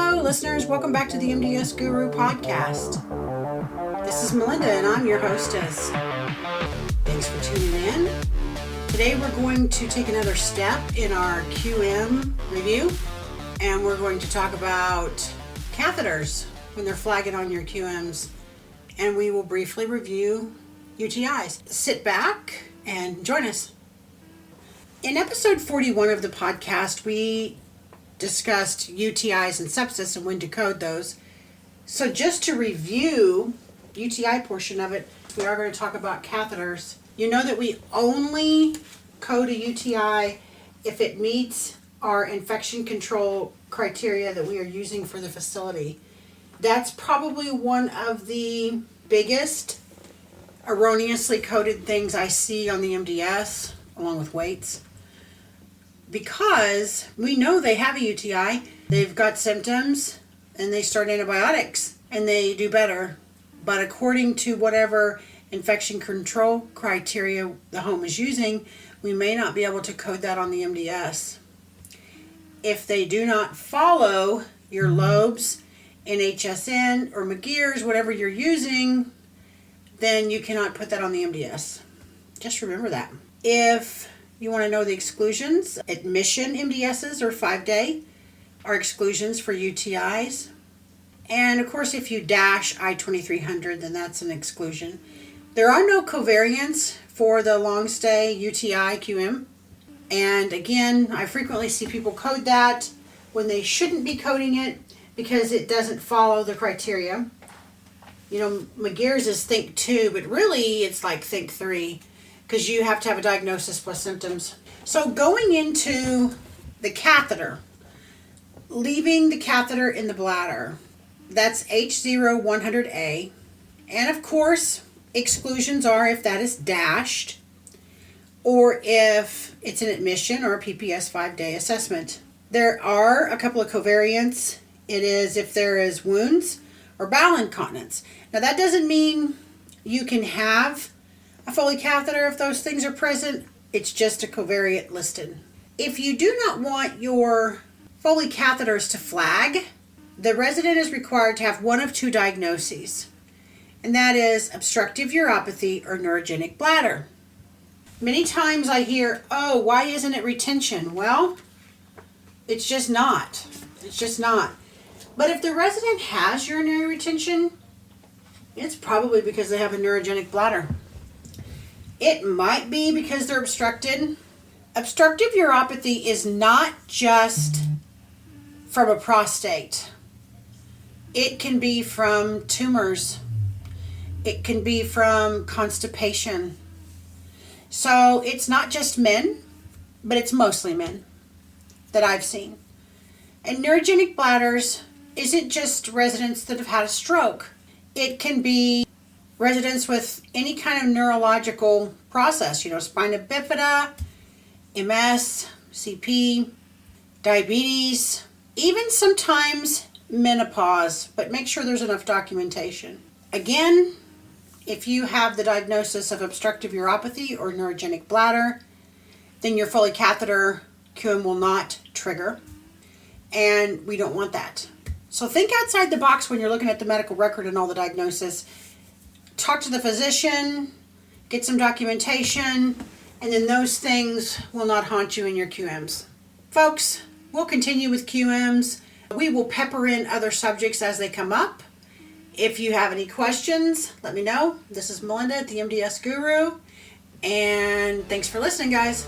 Hello, listeners. Welcome back to the MDS Guru podcast. This is Melinda, and I'm your hostess. Thanks for tuning in. Today, we're going to take another step in our QM review, and we're going to talk about catheters when they're flagging on your QMs, and we will briefly review UTIs. Sit back and join us. In episode 41 of the podcast, we discussed UTIs and sepsis and when to code those. So just to review UTI portion of it, we are going to talk about catheters. You know that we only code a UTI if it meets our infection control criteria that we are using for the facility. That's probably one of the biggest erroneously coded things I see on the MDS, along with weights. Because we know they have a UTI, they've got symptoms, and they start antibiotics, and they do better. But according to whatever infection control criteria the home is using, we may not be able to code that on the MDS. If they do not follow your lobes, NHSN, or McGear's, whatever you're using, then you cannot put that on the MDS. Just remember that. If you want to know the exclusions, admission MDSs or 5-day are exclusions for UTIs. And of course, if you dash I-2300, then that's an exclusion. There are no covariants for the long stay UTI QM. And again, I frequently see people code that when they shouldn't be coding it because it doesn't follow the criteria. You know, McGear's is Think 2, but really it's like Think 3. Because you have to have a diagnosis plus symptoms. So going into the catheter, leaving the catheter in the bladder, that's H0100A. And of course, exclusions are if that is dashed or if it's an admission or a PPS 5-day assessment. There are a couple of covariants. It is if there is wounds or bowel incontinence. Now that doesn't mean you can have a Foley catheter if those things are present. It's just a covariant listed. If you do not want your Foley catheters to flag, the resident is required to have one of two diagnoses, and that is obstructive uropathy or neurogenic bladder. Many times I hear, oh, why isn't it retention? Well, it's just not. It's just not. But if the resident has urinary retention, it's probably because they have a neurogenic bladder. It might be because they're obstructed. Obstructive uropathy is not just from a prostate. It can be from tumors. It can be from constipation. So it's not just men, but it's mostly men that I've seen. And neurogenic bladders isn't just residents that have had a stroke. It can be residents with any kind of neurological process, spina bifida, MS, CP, diabetes, even sometimes menopause, but make sure there's enough documentation. Again, if you have the diagnosis of obstructive uropathy or neurogenic bladder, then your Foley catheter QM will not trigger, and we don't want that. So think outside the box when you're looking at the medical record and all the diagnosis. Talk to the physician, get some documentation, and then those things will not haunt you in your QMs. Folks, we'll continue with QMs. We will pepper in other subjects as they come up. If you have any questions, let me know. This is Melinda at the MDS Guru, and thanks for listening, guys.